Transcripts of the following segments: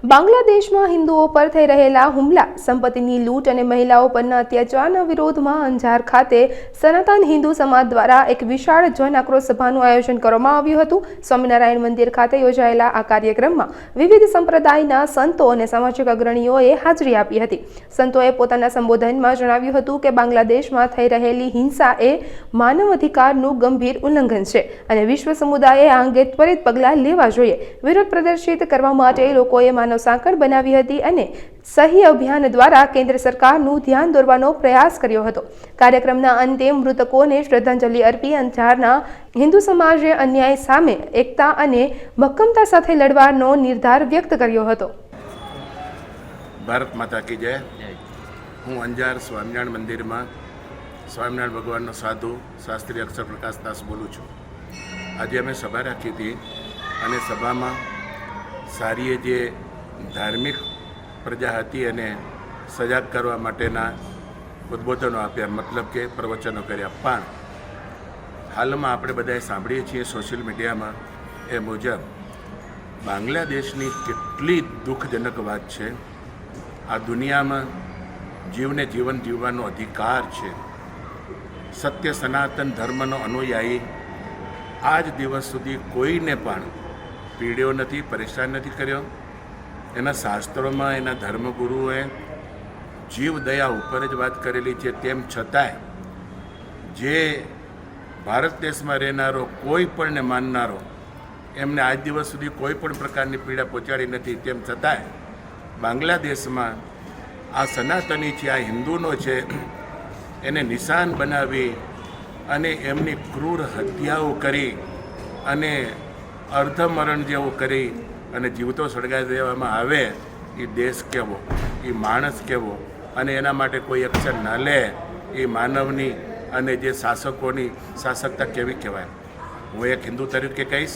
બાંગ્લાદેશમાં હિન્દુઓ પર થઈ રહેલા હુમલા, સંપત્તિની લૂંટ અને મહિલાઓ પરના અત્યાચારના વિરોધમાં અંજાર ખાતે સનાતન હિન્દુ સમાજ દ્વારા એક વિશાળ જન આક્રોશ સભાનું આયોજન કરવામાં આવ્યું હતું। સ્વામિનારાયણ મંદિર ખાતે યોજાયેલા આ કાર્યક્રમમાં વિવિધ સંપ્રદાયના સંતો અને સામાજિક અગ્રણીઓએ હાજરી આપી હતી। સંતોએ પોતાના સંબોધનમાં જણાવ્યું હતું કે બાંગ્લાદેશમાં થઈ રહેલી હિંસા એ માનવ અધિકારનું ગંભીર ઉલ્લંઘન છે અને વિશ્વ સમુદાયે આ અંગે ત્વરિત પગલાં લેવા જોઈએ। વિરોધ પ્રદર્શિત કરવા માટે લોકોએ માનવ સાંકળ બનાવી હતી અને સહી અભિયાન દ્વારા કેન્દ્ર સરકારનું ધ્યાન દોરવાનો પ્રયાસ કર્યો હતો। કાર્યક્રમના અંતે મૃતકોને શ્રદ્ધાંજલિ અર્પી અંજારના હિન્દુ સમાજે અન્યાય સામે એકતા અને મક્કમતા સાથે લડવાનો નિર્ધાર વ્યક્ત કર્યો હતો। ભારત માતા કી જય। હું અંજાર સ્વામિનારાયણ મંદિરમાં સ્વામિનારાયણ ભગવાનનો સાધુ શાસ્ત્રી અક્ષર પ્રકાશ દાસ બોલું છું। આજે અમે સભા રાખી હતી અને સભામાં સારીએ જે ધાર્મિક પ્રજા હતી અને સજાગ કરવા માટેના ઉદ્બોધનો આપ્યા, મતલબ કે પ્રવચનો કર્યા। પણ હાલમાં આપણે બધાએ સાંભળીએ છીએ સોશિયલ મીડિયામાં એ મુજબ બાંગ્લાદેશની કેટલી દુઃખજનક વાત છે। આ દુનિયામાં જીવને જીવન જીવવાનો અધિકાર છે। સત્ય સનાતન ધર્મનો અનુયાયી આજ દિવસ સુધી કોઈને પણ પીડ્યો નથી, પરેશાન નથી કર્યો। એના શાસ્ત્રોમાં એના ધર્મગુરુઓએ જીવ દયા ઉપર જ વાત કરેલી છે। તેમ છતાંય જે ભારત દેશમાં રહેનારો કોઈ પણને માનનારો એમને આજ દિવસ સુધી કોઈ પણ પ્રકારની પીડા પહોંચાડી નથી। તેમ છતાંય બાંગ્લાદેશમાં આ સનાતની છે, આ હિન્દુનો છે, એને નિશાન બનાવી અને એમની ક્રૂર હત્યાઓ કરી અને અર્ધમરણ જેવું કરી અને જીવતો સળગાવી દેવામાં આવે, એ દેશ કેવો, એ માણસ કેવો, અને એના માટે કોઈ એક્શન ના લે, એ માનવની અને જે શાસકોની શાસકતા કેવી કહેવાય। હું એક હિન્દુ તરીકે કહીશ,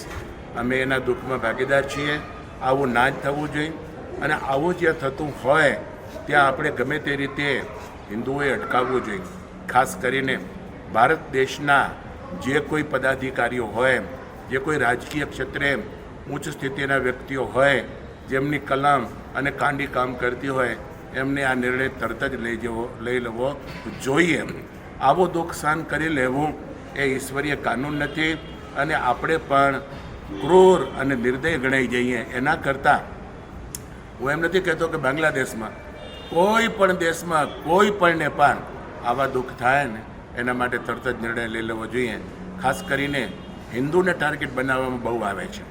અમે એના દુઃખમાં ભાગીદાર છીએ। આવું ના જ થવું જોઈએ અને આવું જે થતું હોય ત્યાં આપણે ગમે તે રીતે હિન્દુઓએ અટકાવવું જોઈએ। ખાસ કરીને ભારત દેશના જે કોઈ પદાધિકારીઓ હોય, જે કોઈ રાજકીય ક્ષેત્રે ઉચ્ચ સ્થિતિના વ્યક્તિઓ હોય, જેમની કલમ અને કાંડી કામ કરતી હોય, એમને આ નિર્ણય તરત જ લઈ લેવો જોઈએ। આવો દુઃખ સહન કરી લેવું એ ઈશ્વરીય કાનૂન નથી અને આપણે પણ ક્રૂર અને નિર્દય ગણાઈ જઈએ। એના કરતાં હું એમ નથી કહેતો કે બાંગ્લાદેશમાં કોઈ પણ દેશમાં કોઈ પણને પણ આવા દુઃખ થાય ને એના માટે તરત જ નિર્ણય લઈ લેવો જોઈએ। ખાસ કરીને હિન્દુને ટાર્ગેટ બનાવવામાં બહુ આવે છે,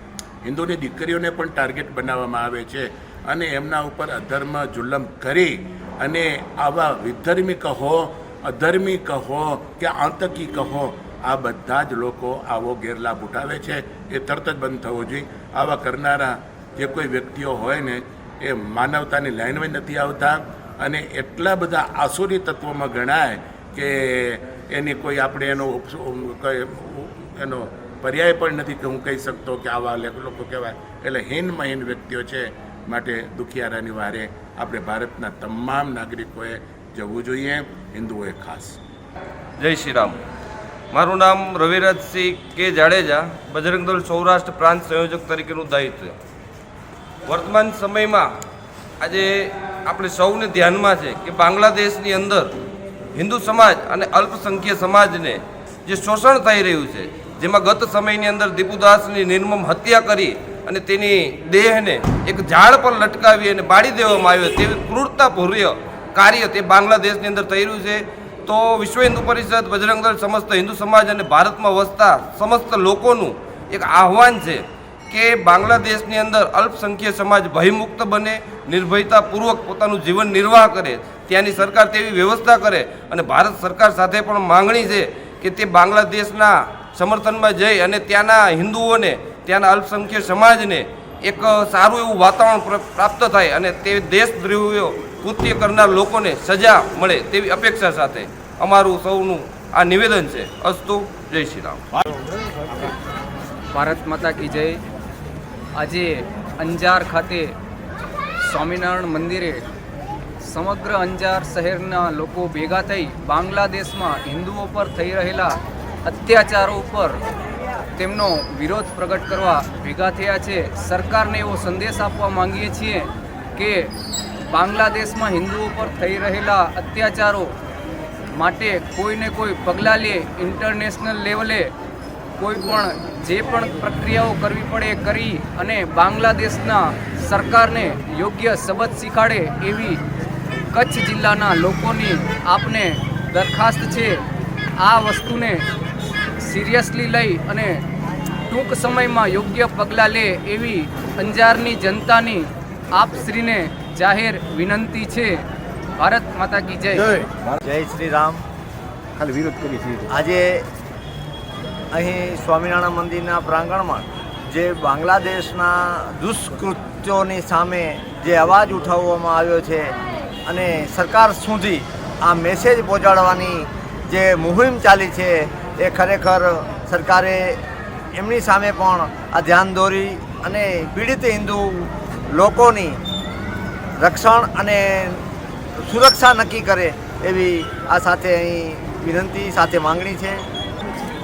હિન્દુની દીકરીઓને પણ ટાર્ગેટ બનાવવામાં આવે છે અને એમના ઉપર અધર્મ જુલમ કરી અને આવા વિધર્મી કહો, અધર્મી કહો કે આતંકી કહો, આ બધા જ લોકો આવો ગેરલાભ ઉઠાવે છે। એ તરત જ બંધ થવો જોઈએ। આવા કરનારા જે કોઈ વ્યક્તિઓ હોય ને એ માનવતાની લાઈનમાં નથી આવતા અને એટલા બધા આસુરી તત્વોમાં ગણાય કે એની કોઈ આપણે એનો પર્યાય પણ નથી કે હું કહી શકતો કે આવા લોકો કહેવાય। એટલે હીનમાં હીન વ્યક્તિઓ છે। માટે દુખિયારાની વારે આપણે ભારતના તમામ નાગરિકોએ જવું જોઈએ, હિન્દુઓએ ખાસ। જય શ્રી રામ। મારું નામ રવિરાજસિંહ કે જાડેજા, બજરંગ દળ સૌરાષ્ટ્ર પ્રાંત સંયોજક તરીકેનું દાયિત્વ। વર્તમાન સમયમાં આજે આપણે સૌને ધ્યાનમાં છે કે બાંગ્લાદેશની અંદર હિન્દુ સમાજ અને અલ્પસંખ્ય સમાજને જે શોષણ થઈ રહ્યું છે, જેમાં ગત સમયની અંદર દીપુદાસની નિર્મમ હત્યા કરી અને તેની દેહને એક ઝાડ પર લટકાવી અને બાળી દેવામાં આવ્યો, તેવી ક્રૂરતાભર્ય કાર્ય તે બાંગ્લાદેશની અંદર થઈ રહ્યું છે। તો વિશ્વ હિન્દુ પરિષદ, બજરંગ દળ, સમસ્ત હિન્દુ સમાજ અને ભારતમાં વસતા સમસ્ત લોકોનું એક આહ્વાન છે કે બાંગ્લાદેશની અંદર અલ્પસંખ્યક સમાજ ભયમુક્ત બને, નિર્ભયતાપૂર્વક પોતાનું જીવન નિર્વાહ કરે, ત્યાંની સરકાર તેવી વ્યવસ્થા કરે અને ભારત સરકાર સાથે પણ માંગણી છે કે તે બાંગ્લાદેશના સમર્થનમાં જઈ અને ત્યાંના હિન્દુઓને, ત્યાંના અલ્પસંખ્યક સમાજને એક સારું એવું વાતાવરણ પ્રાપ્ત થાય અને તે દેશદ્રોહીઓ કૃત્ય કરનાર લોકોને સજા મળે તેવી અપેક્ષા સાથે અમારું સૌનું આ નિવેદન છે। અસ્તુ, જય શ્રી રામ। ભારત માતા કી જય। આજે અંજાર ખાતે સ્વામિનારાયણ મંદિરે સમગ્ર અંજાર શહેરના લોકો ભેગા થઈ બાંગ્લાદેશમાં હિન્દુઓ પર થઈ રહેલા અત્યાચારો ઉપર તેમનો વિરોધ પ્રગટ કરવા ભેગા થયા છે। સરકારને એવો સંદેશ આપવા માંગીએ છીએ કે બાંગ્લાદેશમાં હિન્દુઓ પર થઈ રહેલા અત્યાચારો માટે કોઈને કોઈ પગલાં લે, ઇન્ટરનેશનલ લેવલે કોઈ પણ જે પણ પ્રક્રિયાઓ કરવી પડે એ કરી અને બાંગ્લાદેશના સરકારને યોગ્ય સબક શીખાડે એવી કચ્છ જિલ્લાના લોકોની આપને દરખાસ્ત છે. આ વસ્તુને સિરિયસલી લઈ અને ટૂંક સમયમાં યોગ્ય પગલાં લે એવી અંજારની જનતાની આપશ્રીને જાહેર વિનંતી છે. ભારત માતા કી જય. જય શ્રી રામ. ખાલી વિરોધ કરી છે. આજે અહીં સ્વામિનારાયણ મંદિરના પ્રાંગણમાં જે બાંગ્લાદેશના દુષ્કૃત્યોની સામે જે અવાજ ઉઠાવવામાં આવ્યો છે અને સરકાર સુધી આ મેસેજ પહોંચાડવાની જે મુહિમ ચાલી છે એ ખરેખર સરકારે એમની સામે પણ આ ધ્યાન દોરી અને પીડિત હિન્દુ લોકોની રક્ષણ અને સુરક્ષા નક્કી કરે એવી આ સાથે અહીં વિનંતી સાથે માંગણી છે.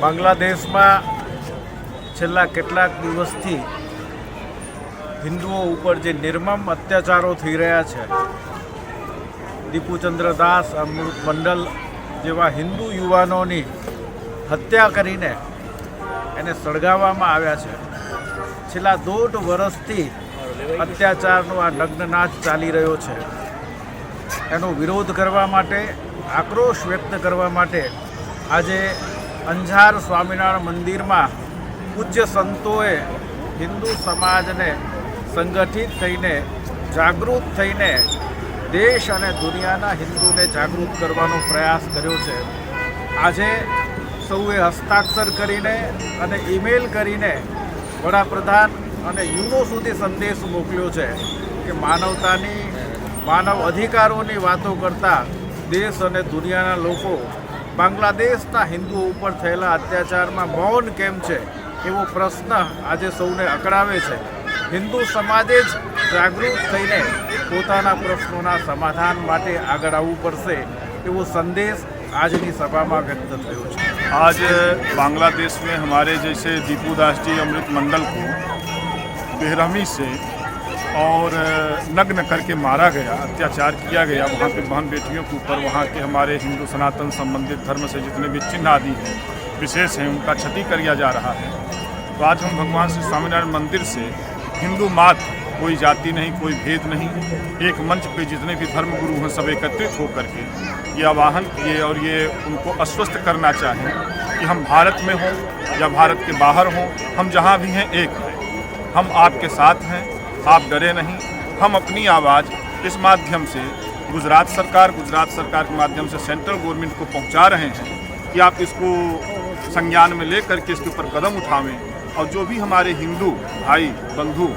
બાંગ્લાદેશમાં છેલ્લા કેટલાક દિવસથી હિન્દુઓ ઉપર જે નિર્મમ અત્યાચારો થઈ રહ્યા છે, દીપુચંદ્ર દાસ, અમૃત મંડલ જેવા હિન્દુ યુવાનોની હત્યા કરીને એને સળગાવવામાં આવ્યા છે. છેલ્લા 1.5 વર્ષથી અત્યાચારનો આ નગ્નનાચ ચાલી રહ્યો છે. એનો વિરોધ કરવા માટે, આક્રોશ વ્યક્ત કરવા માટે આજે અંજાર સ્વામિનારાયણ મંદિરમાં પૂજ્ય સંતોએ હિન્દુ સમાજને સંગઠિત થઈને, જાગૃત થઈને દેશ અને દુનિયાના હિન્દુને જાગૃત કરવાનો પ્રયાસ કર્યો છે. આજે સૌએ હસ્તાક્ષર કરીને અને ઈમેલ કરીને વડાપ્રધાન અને યુનો સુધી સંદેશ મોકલ્યો છે કે માનવતાની, માનવ અધિકારોની વાતો કરતા દેશ અને દુનિયાના લોકો બાંગ્લાદેશના હિન્દુઓ ઉપર થયેલા અત્યાચારમાં મૌન કેમ છે એવો પ્રશ્ન આજે સૌને અકળાવે છે. હિન્દુ સમાજે જ જાગૃત થઈને પોતાના પ્રશ્નોના સમાધાન માટે આગળ આવવું પડશે એવો સંદેશ आज की सभा में व्यक्त थयो छे। आज बांग्लादेश में हमारे जैसे दीपू दास जी अमृत मंडल को बेरहमी से और नग्न करके मारा गया, अत्याचार किया गया वहाँ पे बहन बेटियों के ऊपर। वहाँ के हमारे हिंदू सनातन संबंधित धर्म से जितने भी चिन्ह आदि हैं विशेष हैं उनका क्षति किया जा रहा है। तो आज हम भगवान श्री स्वामीनारायण मंदिर से हिंदू मात्र, कोई जाति नहीं, कोई भेद नहीं, एक मंच पे जितने भी धर्म गुरु हैं सब एकत्रित होकर के ये आह्वान किए और ये उनको आश्वस्त करना चाहें कि हम भारत में हों या भारत के बाहर हों, हम जहाँ भी हैं एक हैं, हम आपके साथ हैं, आप डरे नहीं। हम अपनी आवाज़ इस माध्यम से गुजरात सरकार के माध्यम से सेंट्रल गवर्नमेंट को पहुँचा रहे हैं कि आप इसको संज्ञान में ले करके इसके ऊपर कदम उठावें और जो भी हमारे हिंदू भाई बंधु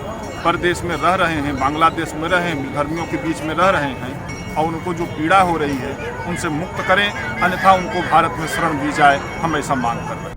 परदेश में रह रहे हैं, बांग्लादेश में रहे धर्मियों के बीच में रह रहे हैं और उनको जो पीड़ा हो रही है उनसे मुक्त करें, अन्यथा उनको भारत में शरण दी जाए, हम ऐसा मांग कर रहे हैं।